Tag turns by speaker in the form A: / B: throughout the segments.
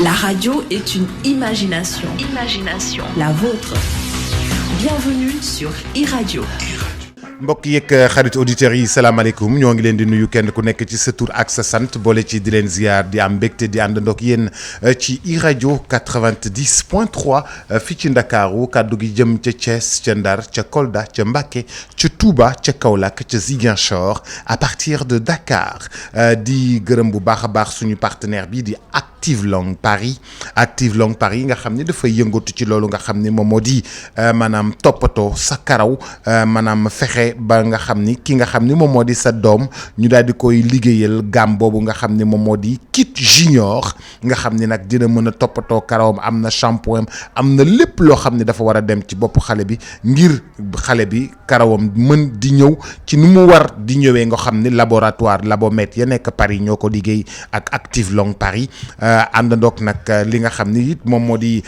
A: La radio est une imagination. Imagination. La vôtre. Bienvenue sur iRadio.
B: mbokk yeeg xarit auditeurs yi salaamaaleykum ñoo ngi leen di nuyu kenn ku nekk ci sa tur ak sa sant boole ci di leen ziar di am mbégte di àndandoo ak yéen ci iRadio 90.3 fii ci Ndakaaru kàddu gi jëm ca Thiès ca Ndar ca Kolda ca Mbacké ca Touba ca Kaolack ca Ziguinchor à partir de Dakar di gërëm bu baax a baax suñu partenaire bi di Active Long Paris nga xam ne dafay yëngatu ci loolu nga xam ne moom moo di maanaam toppatoo sa karaw maanaam fexe ba nga xam ni ki nga xam ni moom moo di sa doom ñu daal di koy liggéeyal gamme boobu nga xam ni moom moo di kit junior nga xam ni nag dina mën a toppatoo karawam am na shampoing am na lépp loo xam ni dafa war a dem ci bopp xale bi ngir xale bi karawam mën di ñëw ci ni mu war di ñëwee nga xam ni laboratoire Labomètre ya nekk Paris ñoo ko liggéey ak Active Long Paris àndandoog nag li nga xam ni it moom moo di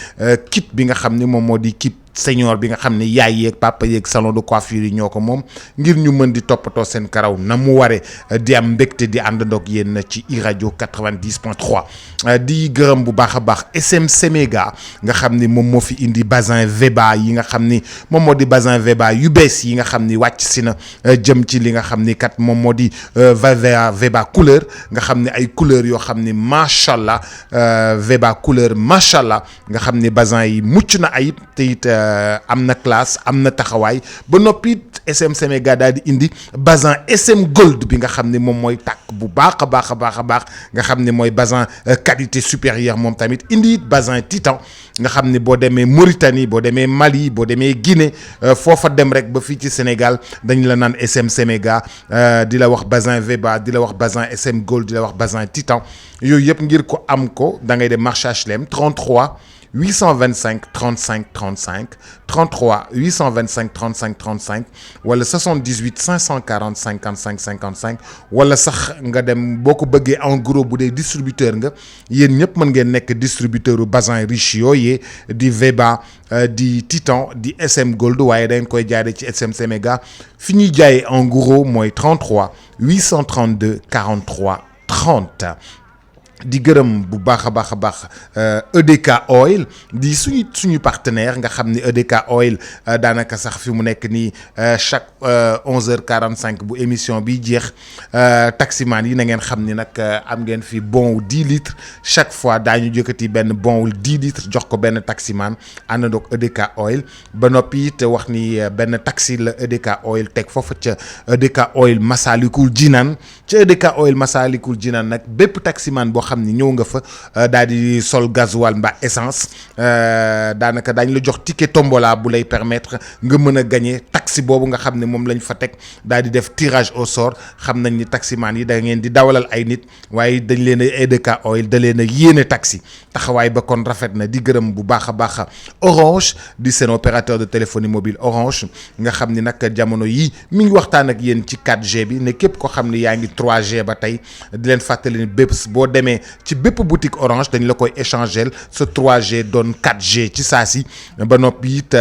B: kit bi nga xam ni moom moo di kit senior bi nga xam ne yaay yeeg papa yeeg salon de coiffure yi ñoo ko moom ngir ñu mën di toppatoo seen karaw na mu waree di am mbégte di àndandoog yéen ci iRadio 90.3 di gërëm bu baax a baax SM Semega nga xam ni moom moo fi indi bazin Veba yi nga xam ni moom moo di bazin Veba yu bees yi nga xam ni wàcc si na jëm ci li nga xam ni kat moom moo di Veba couleur nga xam ni ay couleur yoo xam ni macha allah Veba couleur macha allah nga xam ni bazin yi mucc na ayib te it am na classe am na taxawaay ba noppi SM Semega daal di indi bazin SM Gold bi nga xam ne moom mooy tàkk bu baax a baax nga xam ne mooy bazin qualité supérieure moom tamit indi bazin Titan nga xam ne boo demee Mauritanie boo demee Mali boo demee Guinée foofa dem rek ba fii ci Sénégal dañ la naan SM Semega di la wax bazin Veba di la wax bazin SM Gold di la wax bazin Titan yooyu yëpp ngir ko am ko da ngay dem marché HLM 33 825 35 35 33 825 35 35 wala 78 540 55 55 wala sax nga dem boo ko bëggee en gros bu dee distributeur nga yéen ñëpp mën ngeen nekk distributeur u bazin riche yooyee di Veba di Titan di SM Gold waaye dañ koy jaaree ci SM Semega fi ñuy jaayee en gros mooy 33 832 43 30. di gërëm bu baax a baax EDK Oil di suñu partenaire nga xam ni EDK Oil daanaka sax fi mu nekk nii chaque 11h45 bu émission bi jeex taximan yi na ngeen xam ni nag am ngeen fi bon wu 10 litres chaque fois daañu jëkkati benn bon wu 10 litres jox ko benn taximan àndandoog EDK Oil ba noppi te wax ni benn taxi la EDK Oil teg foofu ca EDK Oil Massalikul Jinaan ca EDK Oil Massalikul Jinaan nag bépp taximan boo xam ni ñëw nga fa daal di sol gasoil mbaa essence daanaka daañ la jox ticket tombola bu lay permettre nga mën a gagner taxi boobu nga xam ne moom lañ fa teg daal di def tirage au sort xam nañ ni taximan yi da ngeen di dawalal ay nit waaye dañ leen a EDK Oil da leen a yéene taxi taxawaay ba kon rafet na di gërëm bu baax a baax Orange di seen opérateur de téléphonie mobile Orange nga xam ni nag jamono yi mi ngi waxtaan ak yéen ci 4G bi ne képp ko xam ne yaa ngi 3G ba tey di leen fàttali ni bépp boo demee ci bépp boutique Orange dañ la koy échanger sa 3G doon 4G ci saa si ba noppi it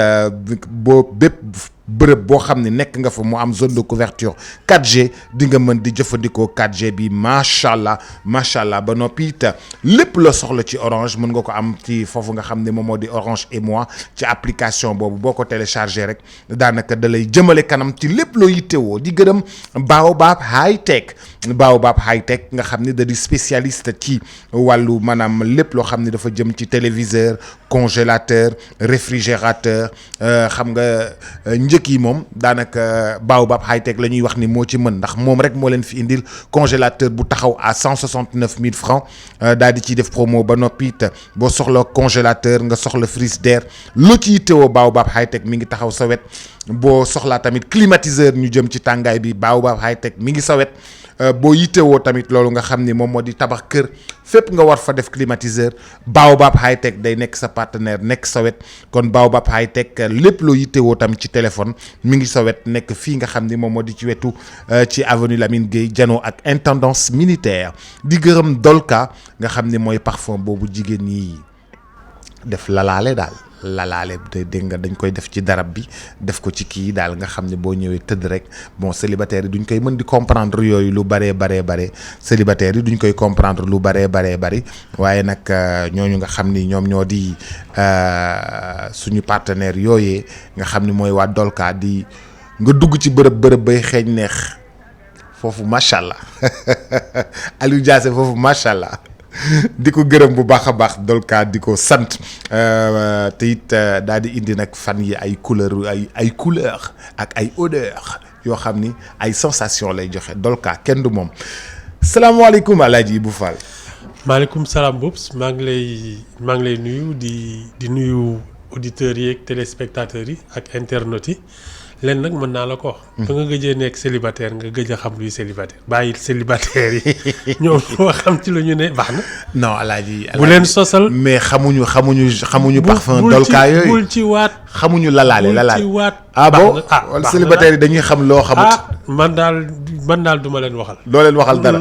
B: boo bépp bërëb boo xam ne nekk nga fa mu am zone de couverture 4G di nga mën di jëfandikoo 4G bi macha allah ba noppi it lépp loo soxla ci Orange mën nga ko am ci foofu nga xam ne moom moo di Orange et moi ci application boobu boo ko téléchargé rek daanaka da lay jëmale kanam ci lépp loo yittewoo di gërëm Baobab High Tech nga xam ne da di spécialiste ci wàllu maanaam lépp loo xam ne dafa jëm ci téléviseur congélateur réfrigérateur xam nga njëkk yi moom daanaka Baobab High Tech la ñuy wax ni moo ci mën ndax moom rek moo leen fi indil congélateur bu taxaw à 169 000 francs daal di ciy def promo ba noppi it boo soxla congélateur nga soxla frigidaire loo ci yittewoo Baobab High Tech mi ngi taxaw sa wet boo soxlaa tamit climatiseur ñu jëm ci tàngaay bi Baobab High Tech mi ngi sa wet boo yittewoo tamit loolu nga xam ni moom moo di tabax kër fépp nga war fa def climatiseur Baobab High Tech day nekk sa partenaire nekk sa wet kon Baobab High Tech lépp loo yittewoo tamit ci téléphone mi ngi sa wet nekk fii nga xam ni moom moo di ci wetu ci avenue Lamine Gueye janoo ak intendance militaire di gërëm Dolka nga xam ni mooy parfum boobu jigéen ñi def lalaale daal lalaale dégg nga dañ koy def ci darab bi def ko ci kii daal nga xam ne boo ñëwee tëdd rek bon célibataire yi duñ koy mën di comprendre yooyu lu bare célibataire yi duñ koy comprendre lu bare bari waaye nag ñooñu nga xam ni ñoom ñoo di suñu partenaire yooyee nga xam ni mooy waa Dolka di nga dugg ci bërëb bay xeeñ neex foofu macha allah Aliou Diassé foofu macha allah di ko gërëm bu baax a baax Dolka di ko sant te it daal di indi nag fan yi ay couleur ak ay odeur yoo xam ni ay sensation lay joxe Dolka kenn du moom. salaamaaleykum Alaaji Ibou Fall.
C: maaleykum salaam Boubs maa ngi lay nuyu di nuyu auditeurs yi ak téléspectateurs yi ak internautes yi. leen nag mën naa la ko wax. ba nga gëjee nekk célibataire nga gëj a xam luy célibataire bàyyi célibataire yi ñoom ñoo xam ci la ñu ne baax na.
B: non Alaaji
C: bu leen sosal.
B: mais xamuñu parfum Dolka yooyu
C: bul ci waat.
B: xamuñu lalaale.
C: bul ci waat.
B: bon wala célibataire yi dañuy xam loo xamut.
C: man daal duma leen waxal.
B: doo leen waxal dara.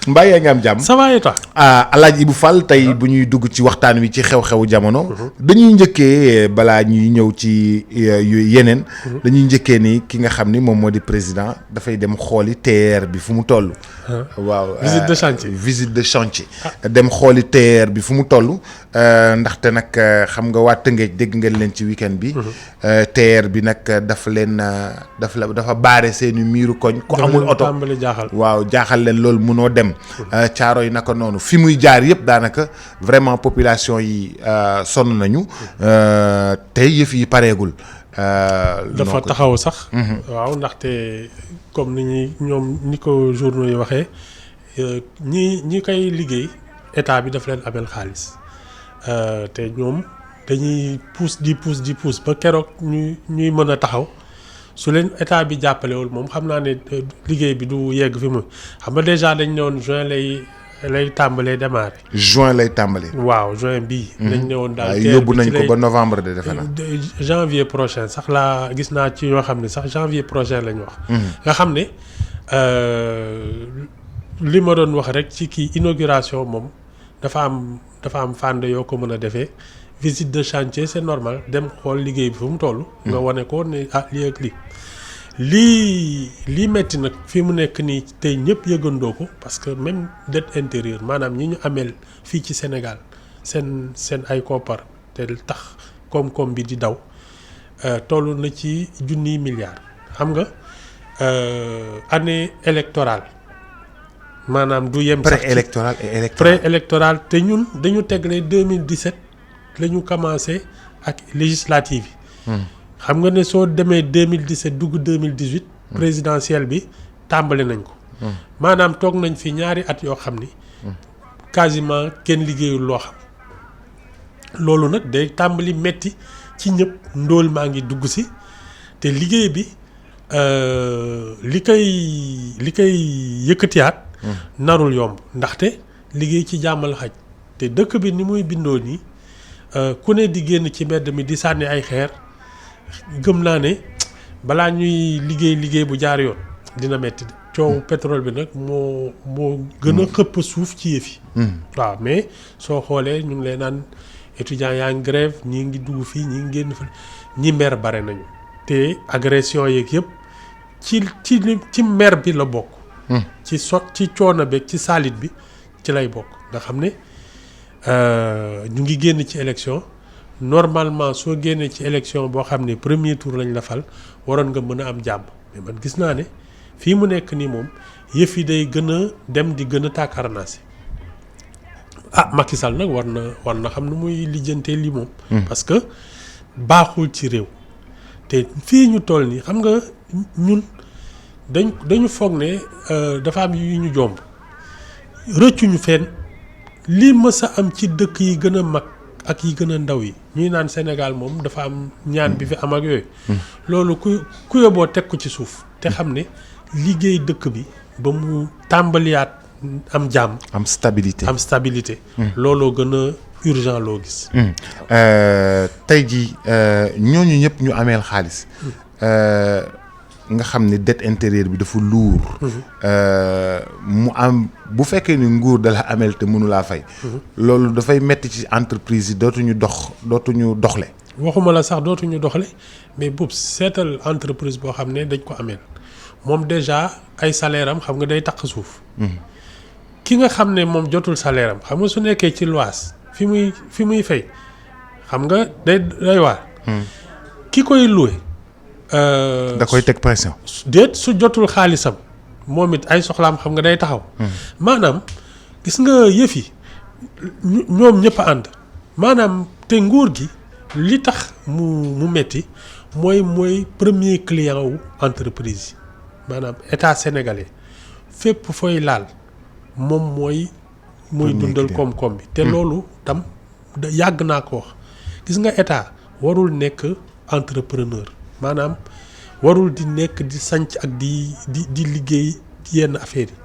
B: mbaa yaa ngi am jàmm.
C: ça va et toi.
B: Alaaji Ibou Fall tey bu ñuy dugg ci waxtaan wi ci xew-xewu jamono. dañuy njëkkee balaa ñuy ñëw ci yeneen. dañuy njëkkee ni ki nga xam ni moom moo di président dafay dem xooli TER bi fu mu toll. waaw visite de chantier. dem xooli TER bi fu mu toll. ndaxte nag xam nga waa Tëngéej dégg ngeen leen ci weekend bi. TER bi nag dafa baare seeni miiru koñ. ku amul oto waaw jaaxal leen loolu mënoo dem. caaro yi naka noonu fi muy jaar yëpp daanaka vraiment population yi sonn nañu. te yëf yi pareegul.
C: dafa taxaw sax. waaw ndaxte comme ni ko journaux yi waxee ñi koy liggéey état bi daf leen amel xaalis te ñoom dañuy pousse ba keroog ñuy mën a taxaw. su leen état bi jàppalewul moom xam naa ne liggéey bi du yegg fi mu xam nga déjà dañ ne woon juin lay tàmbalee démarrer.
B: juin lay tàmbalee.
C: waaw juin bii. dañ ne woon daal
B: yóbbu nañ ko ba novembre de defe naa.
C: janvier prochain sax laa gis naa ci ñoo xam ne sax janvier prochain lañ wax. nga xam ne li ma doon wax rek ci kii inauguration moom dafa am fànn yoo ko mën a defee. visite de chantier c'est normal dem xool liggéey bi fu mu toll. nga wane ko ne lii ak lii metti nag fi mu nekk nii tey ñëpp yëgandoo ko parce que même dette intérieure maanaam ñi ñu ameel fii ci Sénégal seen ay koppar te tax koom-koom bi di daw toll na ci junniy milliards. xam nga année électorale maanaam du yem.
B: pré-électoral et électoral
C: pré-électoral te ñun dañu tegle 2017. la ñu commencé ak législative yi. xam nga ne soo demee 2017 dugg 2018. présidentielle bi tàmbali nañ ko. maanaam toog nañ fi ñaari at yoo xam ni. quasiment kenn liggéeyul loo xam. loolu nag day tàmbali metti ci ñëpp ndóol maa ngi dugg si te liggéey bi li koy yëkkatiyaat. narul yomb ndaxte liggéey ci jàmmal xaj te dëkk bi ni muy bindoo nii. ku ne di génn ci mbedd mi di sànni ay xeer gëm naa ne balaa ñuy liggéey bu jaar yoon dina metti de coow pétrole bi nag moo gën a xëpp suuf ci yëf yi. waaw mais soo xoolee ñu ngi lay naan étudiants yaa ngi grève ñii ngi dugg fii ñii ngi génn fa ñi mer bare nañu te agression yeeg yëpp ci mer bi la bokk. ci coono beeg ci saalit bi ci lay bokk nga xam ne. ñu ngi génn ci élection normalement soo génnee ci élection boo xam ne premier tour lañ la fal waroon nga mën a am jàmm mais man gis naa ne fii mu nekk nii moom yëf yi day gën a dem di gën a tàkkarnaasi Macky Sall nag war na xam nu muy lijjantee lii moom. parce que baaxul ci réew. te fii ñu toll nii xam nga ñun dañu foog ne dafa am yu ñu jomb rëccuñu fenn. lii mës a am ci dëkk yi gën a mag ak yi gën a ndaw yi ñuy naan Sénégal moom dafa am ñaan bi fi am ak yooyu. loolu ku yóbboo teg ko ci suuf te xam ne liggéey dëkk bi ba mu tàmbaliyaat am jàmm.
B: am stabilité.
C: looloo gën a urgent loo gis.
B: tey jii ñooñu ñëpp ñu ameel xaalis. nga xam ni dette intérieure bi dafa lourd. mu am bu fekkee ni nguur da la amel te mënu laa fay. loolu dafay metti ci entreprise yi dootuñu doxle.
C: waxuma la sax dootuñu doxle mais boobu seetal entreprise boo xam ne dañ ko ameel moom déjà ay salaire am xam nga day taq suuf. ki nga xam ne moom jotul salaire am xam nga su nekkee ci loyer fi muy fay xam nga day waar. ki koy loué.
B: da koy teg pression.
C: déet su jotul xaalisam moom it ay soxlaam xam nga day taxaw. maanaam gis nga yëf yi ñoom ñëpp a ànd maanaam te nguur gi li tax mu metti mooy premier client wu entreprise yi maanaam état sénégalais fépp fooy laal moom mooy dundal koom-koom bi. te loolu tam yàgg naa ko wax gis nga état warul nekk entrepreneur. maanaam warul di nekk di sanc ak di liggéey yenn affaires yi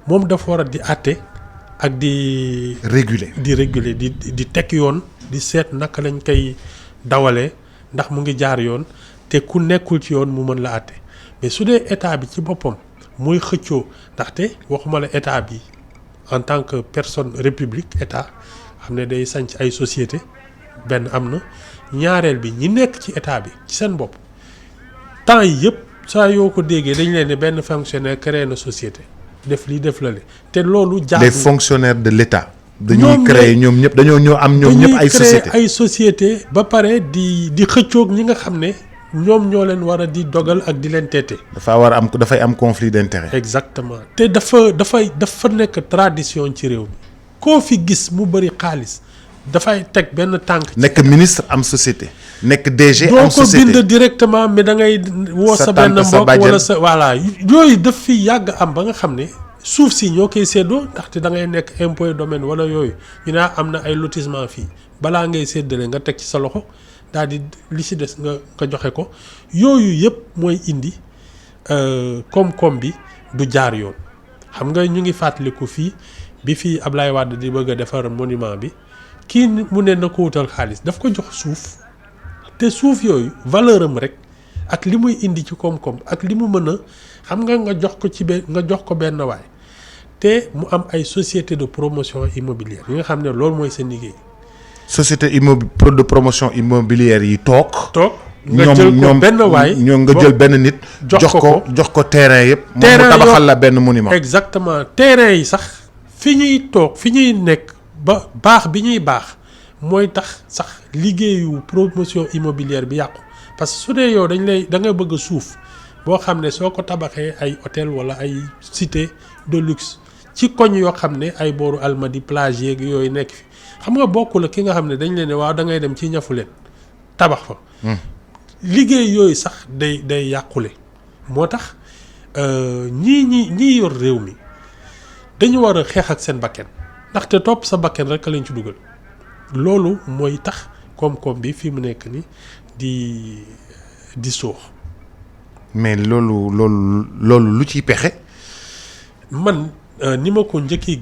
C: moom dafa war a di àtte ak di réguler di teg yoon di seet naka lañ koy dawalee ndax mu ngi jaar yoon te ku nekkul ci yoon mu mën la àtte mais su dee état bi ci boppam mooy xëccoo ndaxte waxuma la état bi en tant que personne république état xam ne day sanc ay société benn am na ñaareel bi ñi nekk ci état bi ci seen bopp temps yi yëpp saa yoo ko déggee dañ leen ne benn fonctionnaire créé na société def lii def la li te loolu jaar
B: les fonctionnaires de l'État dañuy créer ñoom ñëpp dañoo ñëpp ay
C: société ba pare di xëccoog ñi nga xam ne ñoom ñoo leen war a di dogal ak di leen teete
B: dafay am conflit d'intérêt.
C: exactement te dafa nekk tradition ci réew mi koo fi gis mu bëri xaalis dafay teg benn tànk.
B: nekk ministre am société. nekk DG am société
C: doo ko bind directement mais da ngay woo sa benn mbokk wala sa voilà yooyu daf fi yàgg am ba nga xam ne suuf si ñoo koy séddoo ndaxte da ngay nekk impôt domaine wala yooyu ñu ne am na ay lotissement fii balaa ngay séddale nga teg ci sa loxo daal di li ci des nga joxe ko yooyu yëpp mooy indi koom-koom bi du jaar yoon xam nga ñu ngi fàttaliku fii bi fii Ablaye Wade di bëgg a defar monument bi kii mu ne na ko wutal xaalis daf ko jox suuf te suuf yooyu valeur am rek ak li muy indi ci koom-koom ak li mu mën a xam nga jox ko nga jox ko benn waay te mu am ay société de promotion immobilière yi nga xam ne loolu mooy seen liggéey.
B: société de promotion immobilière yi toog.
C: nga jël ko benn waay
B: ñoom nga jël benn nit. jox ko terrain yëpp. moom mu tabaxal la benn monument.
C: exactement terrain yi sax fi ñuy toog fi ñuy nekk ba baax bi ñuy baax mooy tax sax liggéeyu promotion immobilière bi yàqu parce que su dee yow da nga bëgg suuf boo xam ne soo ko tabaxee ay hôtel wala ay cité de luxe ci koñ yoo xam ne ay booru Almadies plage yeeg yooyu nekk fi xam nga bokkul ak ki nga xam ne dañ leen ne waaw da ngay dem ci ñafu leen tabax fa. liggéey yooyu sax day yàqule moo tax ñii yor réew mi dañu war a xeex ak seen bakken ndaxte topp sa bakken rek lañ ci dugal loolu mooy tax koom-koom bi fi mu nekk ni di suux.
B: mais loolu lu ciy pexe.
C: man ni ma ko njëkkee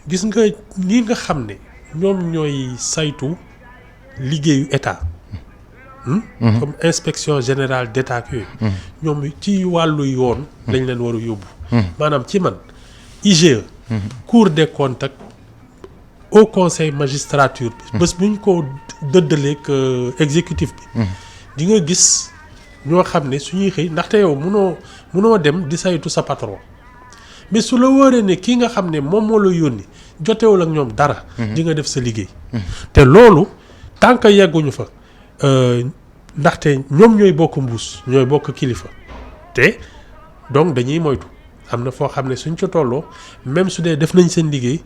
C: gis nga ñi nga xam ne ñoom ñooy saytu liggéeyu état. comme inspection générale d'état ak yooyu. ñoom ci wàllu yoon. lañ leen war a yóbbu. maanaam ci man IGE. Cour des comptes ak au conseil magistrature bi. bés bu ñu ko dëddaleeg exécutif bi. di nga gis ñoo xam ne suñuy xëy ndaxte yow munoo dem di saytu sa patron mais su la wóoree ne kii nga xam ne moom moo la yónni jotewul ak ñoom dara. di nga def sa liggéey. te loolu tant que yegguñu fa. ndaxte ñoom ñooy bokk mbuus ñooy bokk kilifa te donc dañuy moytu am na foo xam ne suñ ca tolloo même su dee def nañ seen liggéey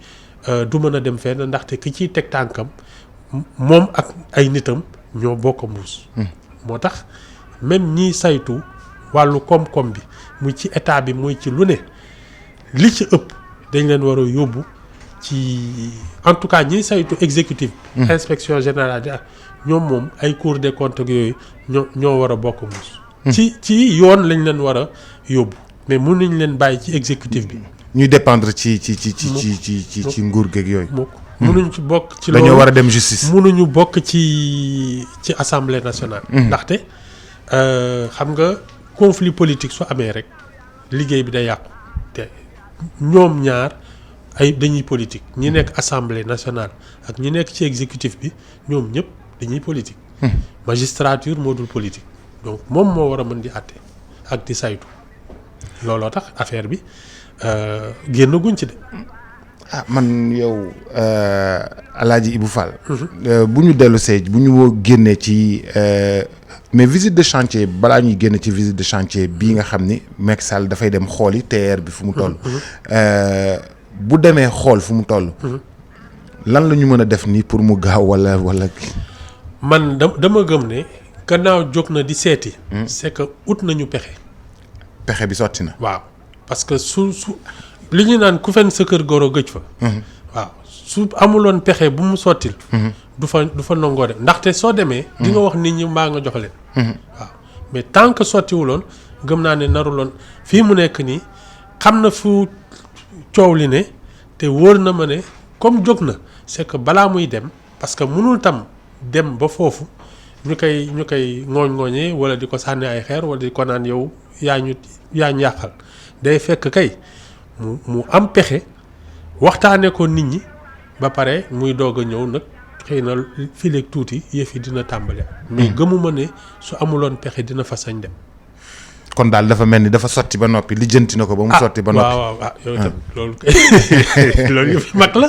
C: du mën a dem fenn ndaxte ki ciy teg tànkam moom ak ay nitam ñoo bokk mbuus. moo tax même ñiy saytu wàllu koom-koom bi muy ci état bi muy ci lu ne li ci ëpp dañ leen war a yóbbu ci en tout cas ñiy saytu exécutif. inspection générale ñoom moom ay cour des comptes ak yooyu ñoo war a bokk mbuus. ci yoon lañ leen war a yóbbu mais mënuñ leen bàyyi ci exécutif bi.
B: ñuy dépendre ci nguur geeg yooyu.
C: mënuñ ci bokk ci loolu
B: dañoo war a dem justice.
C: mënuñu bokk ci assemblée nationale. ndaxte xam nga conflit politique su amee rek liggéey bi day yàqu te ñoom ñaar ay dañuy politique ñi nekk assemblée nationale ak ñi nekk ci exécutif bi ñoom ñëpp dañuy politique. magistrature moo dul politique donc moom moo war a mën di àtte ak di saytu looloo tax affaire bi génn guñ ci de.
B: ah man yow Alaaji Ibou Fall. bu ñu dellu see bu ñu génnee ci mais visite de chantier balaa ñuy génn ci visite de chantier bii nga xam ni Macky Sall dafay dem xooli TER bi fu mu toll. bu demee xool fu mu toll. lan la ñu mën a def nii pour mu gaaw wala.
C: man dama gëm ne gannaaw jóg na di seeti. c'est que ut nañu pexe.
B: pexe bi sotti na.
C: waaw parce que su li ñu naan ku fen sa kër goro gëj fa. waaw su amuloon pexe bu mu sottil. du fa nangoo dem ndaxte soo demee. di nga wax nit ñi mbaa nga jox leen. waaw mais tant que sottiwuloon gëm naa ne naruloon fii mu nekk nii xam na fu coow li ne te wóor na ma ne comme jóg na c'est que balaa muy dem parce que mënul tam dem ba foofu ñu koy ngooñ-ngooñee wala di ko sànni ay xeer wala di ko naan yow yaa ñu yàqal day fekk kay mu am pexe waxtaanee ko nit ñi ba pare muy doog a ñëw nag xëy na fileeg tuuti yëf yi dina tàmbale. mais gëmuma ne su amuloon pexe dina fa sañ dem.
B: kon daal dafa mel ni dafa sotti ba noppi lijjanti na ko ba mu sotti ba noppi.
C: waaw yow tamit loolu kay loolu yëf mag la.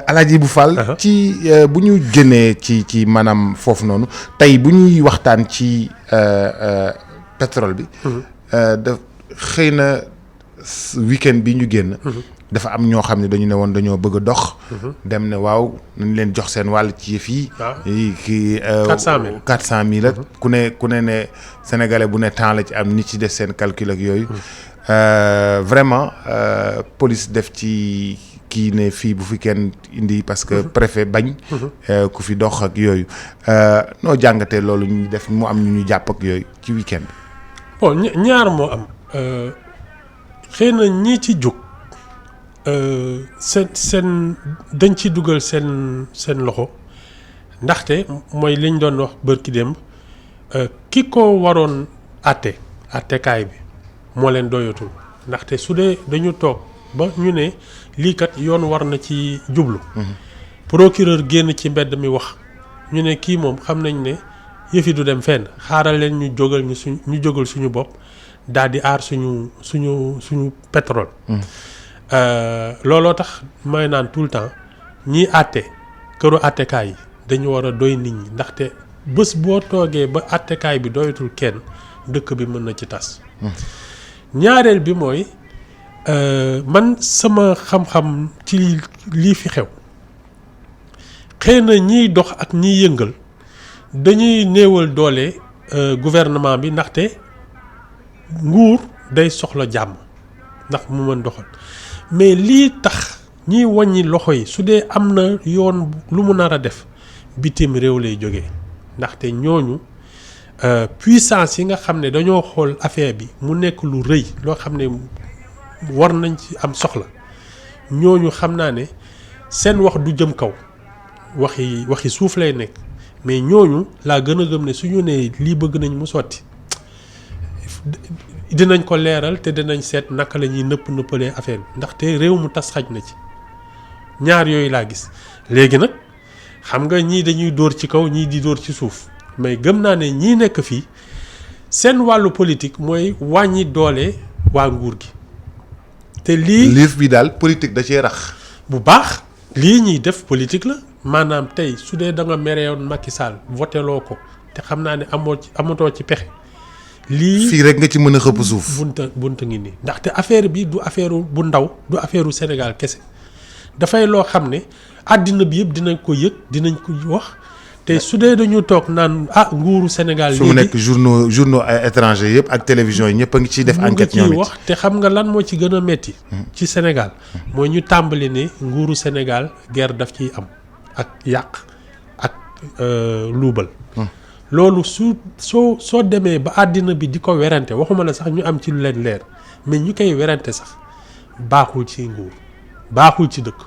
B: Alaaji Ibou Fall. ci bu ñu génnee ci maanaam foofu noonu tey bu ñuy waxtaan ci pétrole bi. da xëy na week-end bi ñu génn. dafa am ñoo xam ne dañu ne woon dañoo bëgg a dox. dem ne waaw nañ leen jox seen wàll ci yëf yi. kii 400000 ak ku ne sénégalais bu ne temps la ci am nit ci def seen calcul ak yooyu. vraiment police def ci kii ne fii bu fi kenn indi parce que préfet bañ. ku fi dox ak yooyu noo jàngatee loolu ñu def mu am ñu jàpp ak yooyu ci week-end bi.
C: bon ñaar moo am xëy na ñii ci jóg. seen dañ ci dugal seen loxo ndaxte mooy liñ doon wax bërki démb ki ko waroon attekaay bi moo leen doyatul ndaxte su dee dañu toog ba ñu ne lii kat yoon war na ci jublu. procureur génn ci mbedd mi wax ñu ne kii moom xam nañ ne yëfi du dem fenn xaaral leen ñu jógal suñu bopp daal di aar suñu pétrole. looloo tax may naan tout le temps ñiy àtte këru àttekaay yi dañu war a doy nit ñi ndaxte bés boo toogee ba àttekaay bi doyatul kenn dëkk bi mën na ci tas. ñaareel bi mooy man sama xam-xam ci lii fi xew xëy na ñiy dox ak ñiy yëngal dañuy néewal doole gouvernement bi ndaxte nguur day soxla jàmm ndax mu mën doxal. mais lii tax ñiy wàññi loxo yi su dee am na yoon lu mu nar a def bitim réew lay jógee ndaxte ñooñu puissance yi nga xam ne dañoo xool affaire bi mu nekk lu rëy loo xam ne war nañ ci am soxla ñooñu xam naa ne seen wax du jëm kaw waxi suuf lay nekk mais ñooñu laa gën a gëm ne suñu nee lii bëgg nañ mu sotti dinañ ko leeral te dinañ seet naka la ñuy nëppalee affaire bi ndaxte réew mu tas xaj na ci ñaar yooyu laa gis léegi nag xam nga ñii dañuy dóor ci kaw ñii di dóor ci suuf mais gëm naa ne ñii nekk fii seen wàllu politique mooy wàññi doole waa nguur gi te liif
B: bi daal politique da cee rax.
C: bu baax lii ñuy def politique la maanaam tey su dee da nga merewoon Macky Sall voteloo ko te xam naa ne amatoo ci pexe. lii
B: fii rek nga ci mën a xëpp suuf.
C: bunta ngi nii ndaxte affaire bi du affaire bu ndaw du affaire u Sénégal kese dafay loo xam ne àddina bi yëpp dinañ ko yëg dinañ ko wax te su dee dañu toog naan nguuru Sénégal.
B: su mu nekk journaux étrangers yëpp ak télévision yi ñëpp a ngi ciy def enquête ñoom it
C: wax te xam nga lan moo ci gën a metti ci Sénégal mooy ñu tàmbali ne nguuru Sénégal guerre daf ciy am ak yàq ak luubal. loolu soo demee ba àddina bi di ko werante waxuma la sax ñu am ci lu leen leer mais ñu koy werante sax baaxul ci nguur baaxul ci dëkk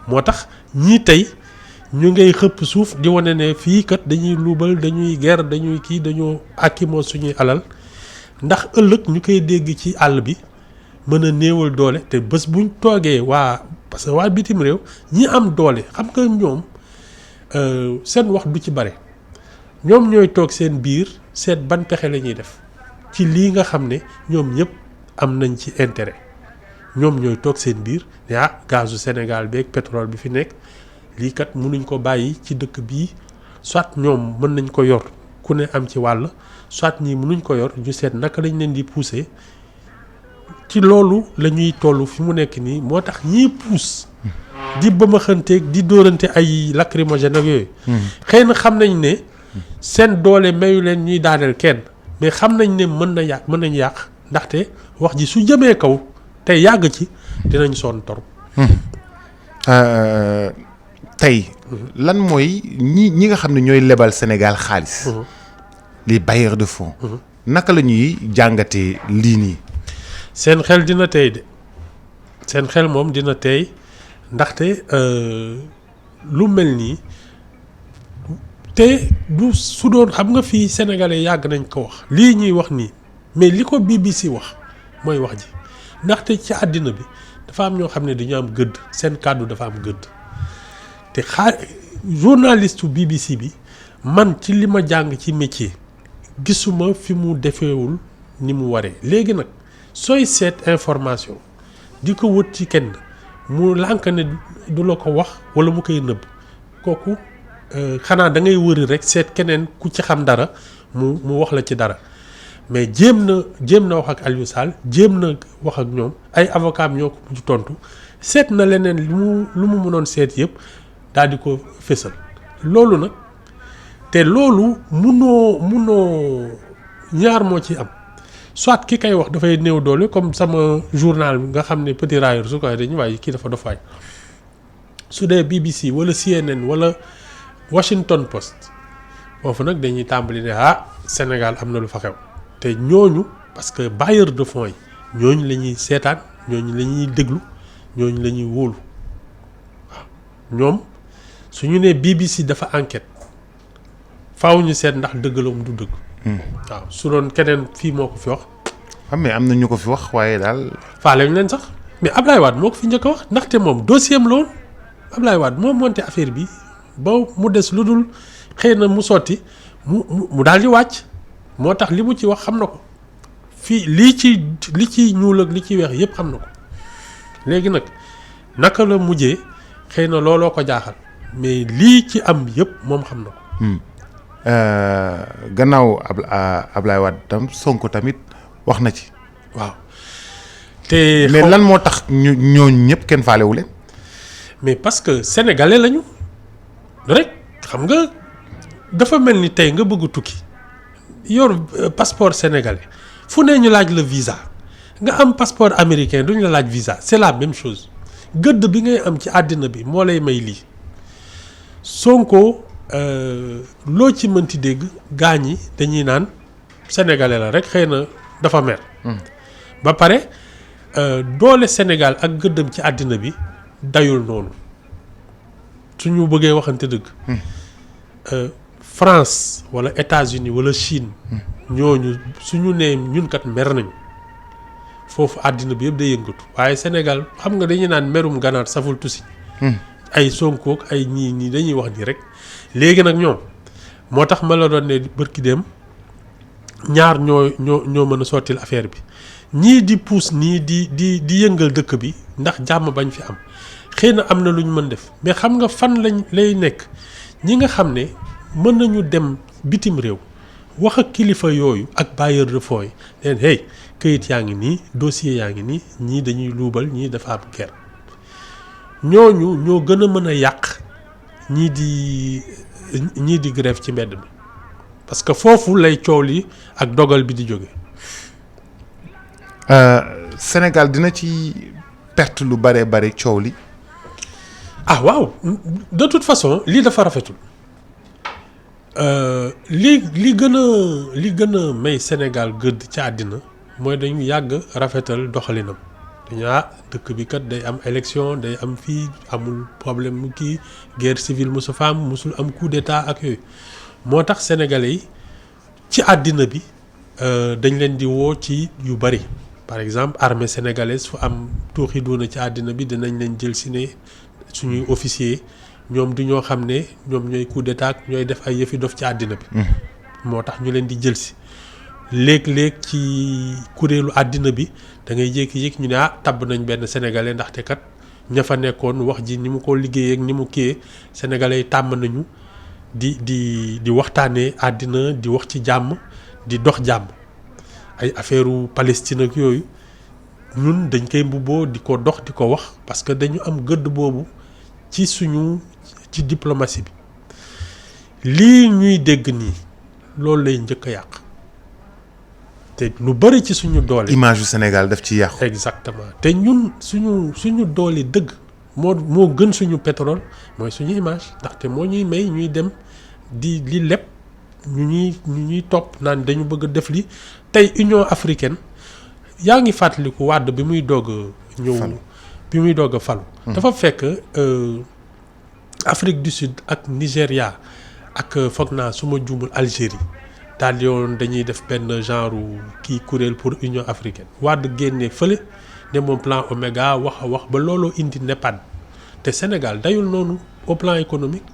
C: moo tax ñii tey ñu ngay xëpp suuf di wane ne fii kat dañuy luubal dañuy ger dañuy kii dañoo akimoo suñuy alal ndax ëllëg ñu koy dégg ci àll bi mën a néewal doole te bés buñ toogee parce que waa bitim réew ñi am doole xam nga ñoom seen wax du ci bare ñoom ñooy toog seen biir seet ban pexe la ñuy def ci lii nga xam ne ñoom ñëpp am nañ ci intérêt ñoom ñooy toog seen biir ne gazu Sénégal beeg pétrole bi fi nekk lii kat mënuñ ko bàyyi ci dëkk bii soit ñoom mën nañ ko yor ku ne am ci wàll soit ñii mënuñ ko yor ñu seet naka lañ leen di pousser ci loolu la ñuy toll fi mu nekk nii moo tax ñii pousse di bëmaxanteeg di dóorante ay lacrymogène ak yooyu. xëy na xam nañ ne seen doole mayu leen ñuy daaneel kenn mais xam nañ ne mën nañ yàq ndaxte wax ji su jëmee kaw te yàgg ci dinañ sonn torop.
B: tey lan mooy ñi nga xam ne ñooy lebal Sénégal xaalis. les bailleurs de fonds. naka la ñuy jàngatee lii nii.
C: seen xel dina tey de seen xel moom dina tey ndaxte lu mel nii te du su doon xam nga fii sénégalais yàgg nañ ko wax lii ñuy wax nii mais li ko BBC wax mooy wax ji ndaxte ci àddina bi dafa am ñoo xam ne dañu am gëdd seen kàddu dafa am gëdd te journaliste BBC bi man ci li ma jàng ci métier gisuma fi mu defeewul ni mu waree léegi nag sooy seet information di ko wët ci kenn mu lànk ne du la ko wax wala mu koy nëbb kooku xanaa da ngay wëri rek seet keneen ku ci xam dara mu wax la ci dara mais jéem na wax ak Aliou Sall jéem na wax ak ñoom ay avocat ñoo ko ci tontu seet na leneen lu mu mënoon seet yëpp daal di ko fésal loolu nag te loolu munoo ñaar moo ci am soit ki kay wax dafay néew doole comme sama journal nga xam ne Petit Railleur su ko dañuy waaye kii dafa dofaay su dee BBC wala CNN wala Washington Post foofu nag dañuy tàmbali ne Sénégal am na lu fa xew te ñooñu parce que bailleur de fonds yi ñooñu la ñuy seetaan ñooñu la ñuy déglu ñooñu la ñuy wóolu waaw ñoom su ñu nee BBC dafa enquête faaw ñu seet ndax dëgg la mu du dëgg. waaw su doon keneen fii moo ko fi wax.
B: mais am na ñu ko fi wax waaye daal.
C: faale ñu leen sax mais Ablaye Wade moo ko fi njëkk a wax ndaxte moom dossier am la woon Ablaye Wade moo monté affaire bi ba mu des lu dul xëy na mu sotti mu daal di wàcc moo tax li mu ci wax xam na ko fii li ci ñuul ak li ci weex yëpp xam na ko léegi nag naka la mujjee xëy na looloo ko jaaxal mais lii ci am yëpp moom xam na ko.
B: gannaaw Ablaye Wade tam Sonko tamit wax na ci.
C: waaw te
B: mais lan moo tax ñooñu ñëpp kenn faalewu leen.
C: mais parce que sénégalais lañu rek xam nga dafa mel ni tey nga bëgg tukki yor passeport sénégalais fu ne ñu laaj la visa nga am passeport américain duñu la laaj visa c'est la même chose gëdd bi ngay am ci àddina bi moo lay may lii Sonko. loo ci mënti dégg gaañ yi dañuy naan sénégalais la rek xëy na dafa mer. ba pare doole Sénégal ak gëddam ci àddina bi dayul noonu suñu bëggee waxante dëgg. France wala États-Unis wala Chine. ñooñu suñu nee ñun kat mer nañu foofu àddina bi yëpp day yëngatu waaye Sénégal xam nga dañuy naan merum ganaar saful tusi. ay Sonko ay ñii dañuy wax nii rek. léegi nag ñoom moo tax ma la doon ne bërki dem ñaar ñoo mën a sottil affaire bi ñii di pousse nii di yëngal dëkk bi ndax jàmm bañ fi am xëy na am na lu ñu mën def mais xam nga fan lay nekk ñi nga xam ne mën nañu dem bitim réew wax ak kilifa yooyu ak bailleur de fonds yi leen hey këyit yaa ngi nii dossier yaa ngi nii ñii dañuy luubal ñii dafa am guerre ñooñu ñoo gën a mën a yàq ñii di grève ci mbedd mi parce que foofu lay coow li ak dogal bi di jóge.
B: Sénégal dina ci perte lu bare coow li.
C: waaw de toute façon lii dafa rafetul li gën a may Sénégal gëdd ci àddina mooy dañu yàgg rafetal doxalinam dañu dëkk bi kat day am élection day am fii amul problème mu kii guerre civile musu fa am musul am coup d'état ak yooyu moo tax sénégalais yi ci àddina bi dañ leen di woo ci yu bari par exemple armée sénégalaise fu am tuuxi doona ci àddina bi dinañ leen jël si ne suñuy officier ñoom du ñoo xam ne ñoom ñooy coup d'état ñooy def ay yëfi dof ci àddina bi moo tax ñu leen di jël si léeg-léeg ci kuréelu àddina bi da ngay jékki-jékki ñu ne tabb nañ benn sénégalais ndaxte kat ña fa nekkoon wax ji ni mu ko liggéeyee ak ni mu kiyee sénégalais yi tàmm nañu di waxtaanee àddina di wax ci jàmm di dox jàmm ay affaire Palestine ak yooyu ñun dañ koy mbubboo di ko dox di ko wax parce que dañu am gëdd boobu ci diplomatie bi lii ñuy dégg nii loolu lay njëkk a yàq te lu bari ci suñu doole.
B: image yu Sénégal daf ci yàqu.
C: exactement te ñun suñu doole dëgg moo gën suñu pétrole mooy suñu image ndaxte moo ñuy may ñuy dem di li lépp ñu ñuy topp naan dañu bëgg a def li tey Union africaine yaa ngi fàttaliku Wade bi muy doog a ñëw. bi muy doog a falu. dafa fekk Afrique du Sud ak Nigéria ak foog naa su ma juumul Algérie daal yoon dañuy def benn genre kii kuréel pour Union africaine Wade génnee fële ne moom plan Oméga wax a wax ba looloo indi NEPAD te Sénégal dayul noonu au plan économique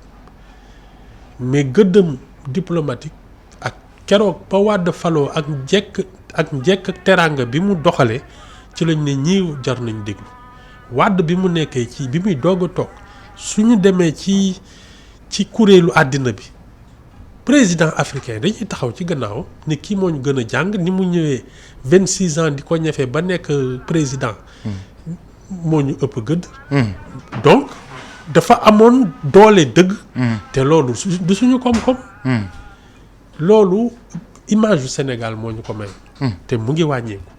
C: mais gëddëm diplomatique ak keroog ba Wade faloo ak njekk ak teraanga bi mu doxalee ci lañ ne ñii jar nañ déglu Wade bi mu nekkee ci bi muy doog a toog suñu demee ci kuréelu àddina bi président africain dañuy taxaw ci gannaaw ni kii moo ñu gën a jàng ni mu ñëwee 26 ans di ko ñefe ba nekk président moo ñu ëpp gëdd donc dafa amoon doole dëgg te loolu du suñu koom-koom loolu image du Sénégal moo ñu ko may te mu ngi wàññeeku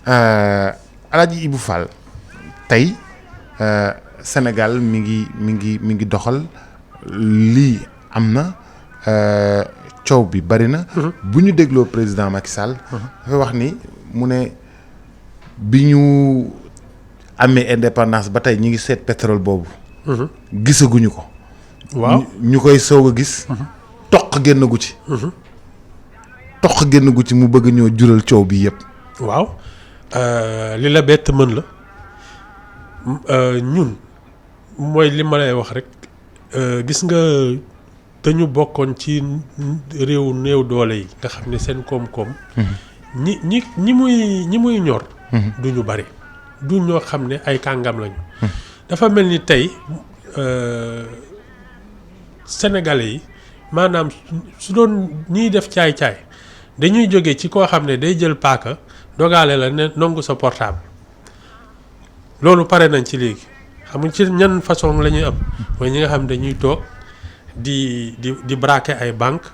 B: Alaaji Ibou Fall tey Sénégal mi ngi doxal lii am na coow bi bari na. bu ñu dégloo président Macky Sall. dafa wax ni mu ne bi ñu amee indépendance ba tey ñi ngi seet pétrole boobu. gisaguñu ko.
C: waaw
B: ñu koy soog a gis. toq génn gu ci. toq génn gu ci mu bëgg ñoo jural coow bi yëpp.
C: waaw li la bett mën la ñun mooy li ma lay wax rek gis nga dañu bokkoon ci réew néew doole yi nga xam ne seen koom-koom. ñi muy ñor. du ñu bari du ñoo xam ne ay kàngam lañu. dafa mel ni tey sénégalais yi maanaam su doon ñiy def caay-caay dañuy jóge ci koo xam ne day jël paaka dogaale la ne nangu sa portable loolu pare nañ ci léegi xamuñ ci ñan façon la ñuy am mooy ñi nga xam dañuy toog di braquer ay banque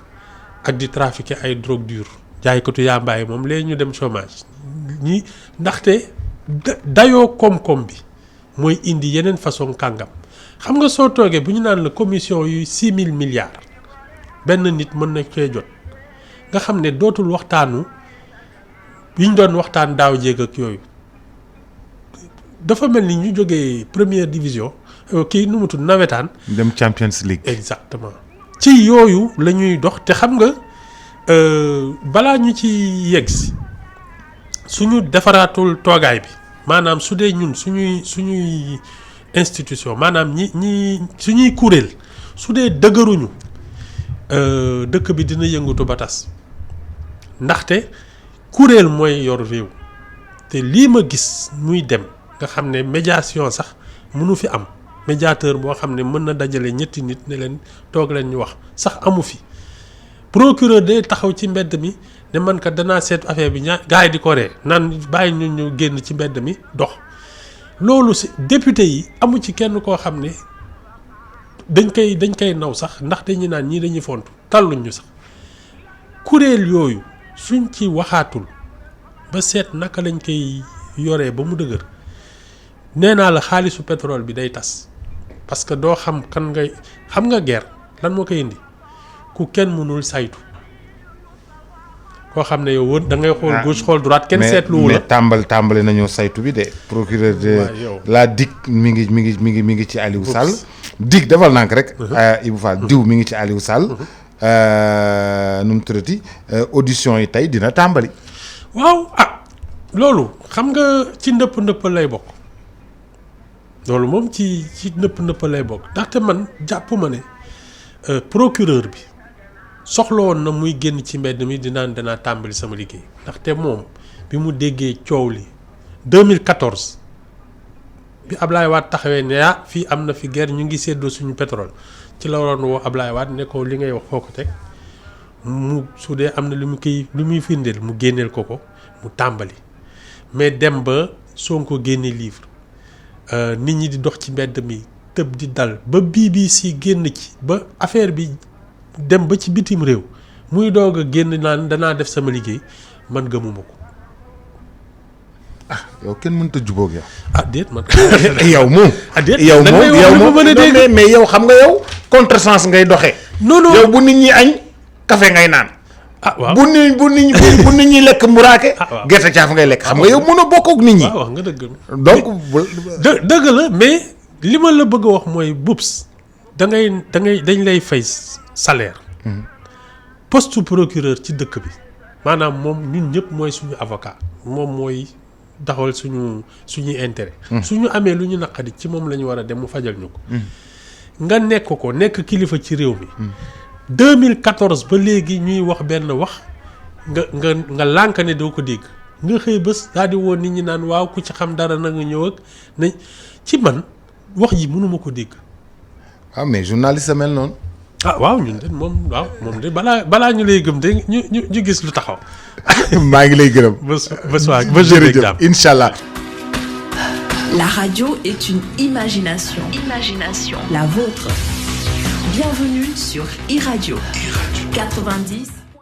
C: ak di trafiquer ay drogue dure jaaykatu yàmbaay moom léegi ñu dem chômage ñi ndaxte dayoo koom-koom bi mooy indi yeneen façon kàngam xam nga soo toogee bu ñu naan la commission yu 6 000 milliards benn nit mën na cee jot nga xam ne dootul waxtaanu yi ñu doon waxtaan daaw jéeg ak yooyu dafa mel ni ñu jógee première division kii nu mu tudd nawetaan.
B: dem Champions League.
C: exactement ci yooyu la ñuy dox te xam nga balaa ñu ci yegg si suñu defaraatul toogaay bi maanaam su dee ñun suñuy institution maanaam ñi suñuy kuréel su dee dëgëruñu dëkk bi dina yëngatu ba tas ndaxte kuréel mooy yor réew te lii ma gis muy dem nga xam ne médiation sax mënu fi am médiateur boo xam ne mën na dajale ñetti nit ne leen toog leen ñu wax sax amu fi procureur day taxaw ci mbedd mi ne man kat danaa seet affaire bi gars yi di ko ree naan bàyyi ñu génn ci mbedd mi dox loolu si député yi amu ci kenn koo xam ne dañ koy naw sax ndax dañuy naan ñii dañuy fontu talluñ ñu sax kuréel yooyu suñ ci waxaatul ba seet naka lañ koy yoree ba mu dëgër nee naa la xaalisu pétrole bi day tas parce que doo xam kan ngay xam nga guerre lan moo koy indi ku kenn mënul saytu koo xam ne yow da ngay xool gauche xool droite kenn seetluwu la.
B: mais tàmbali nañoo saytu bi de. procureur de la DIC mi ngi ci Aliou Sall. DIC defal nànk rek. Ibou Fall diw mi ngi ci Aliou Sall. nu mu tuddati audition yi tey dina tàmbali.
C: waaw loolu xam nga ci ndëpp lay bokk. loolu moom ci ndëpp lay bokk ndaxte man jàpp ma ne procureur bi soxla woon na muy génn ci mbedd mi danaa tàmbali sama liggéey ndaxte moom bi mu déggee coow li 2014 bi Ablaye Wade taxawee ne fii am na fi guerre ñu ngi séddoo suñu pétrole ci la waroon woo Ablaye Wade ne ko li ngay wax foo ko teg mu su dee am na lu muy firndeel mu génneel ko mu tàmbali mais dem ba Sonko génne livre nit ñi di dox ci mbedd mi tëb di dal ba BBC génn ci ba affaire bi dem ba ci bitim réew muy doog a génn naan danaa def sama liggéey man gëmuma ko.
B: yow kenn mënut a jubóog yow.
C: déet man.
B: yow moom.
C: déet
B: yow moom mais yow xam nga yow contresens ngay doxee.
C: non
B: yow bu nit ñi añ café ngay naan.
C: waaw
B: bu nit ñi lekk mburaake. gerte caaf ngay lekk xam nga yow mën a bokk ak nit ñi.
C: wax nga dëgg.
B: donc
C: dëgg la mais li ma la bëgg a wax mooy bubs dañ lay fay salaire. poste procureur ci dëkk bi maanaam moom ñun ñëpp mooy suñu avocat moom mooy taxawal suñuy intérêt. suñu amee lu ñu naqari ci moom la ñu war a dem mu fajal ñu ko. nga nekk kilifa ci réew mi. 2014 ba léegi ñuy wax benn wax nga lànk ne doo ko dégg nga xëy bés daal di woon nit ñi naan waaw ku ci xam dara na nga ñëw ak ne ci man wax ji mënuma ko dégg.
B: mais journaliste mel noonu.
C: waaw ñun de moom de balaa ñu lay gëm de ñu gis lu taxaw.
B: maa ngi lay gërëm.
C: ba
B: jërëjëf incha allah.
A: La radio est une imagination. La vôtre. Bienvenue sur iRadio 90.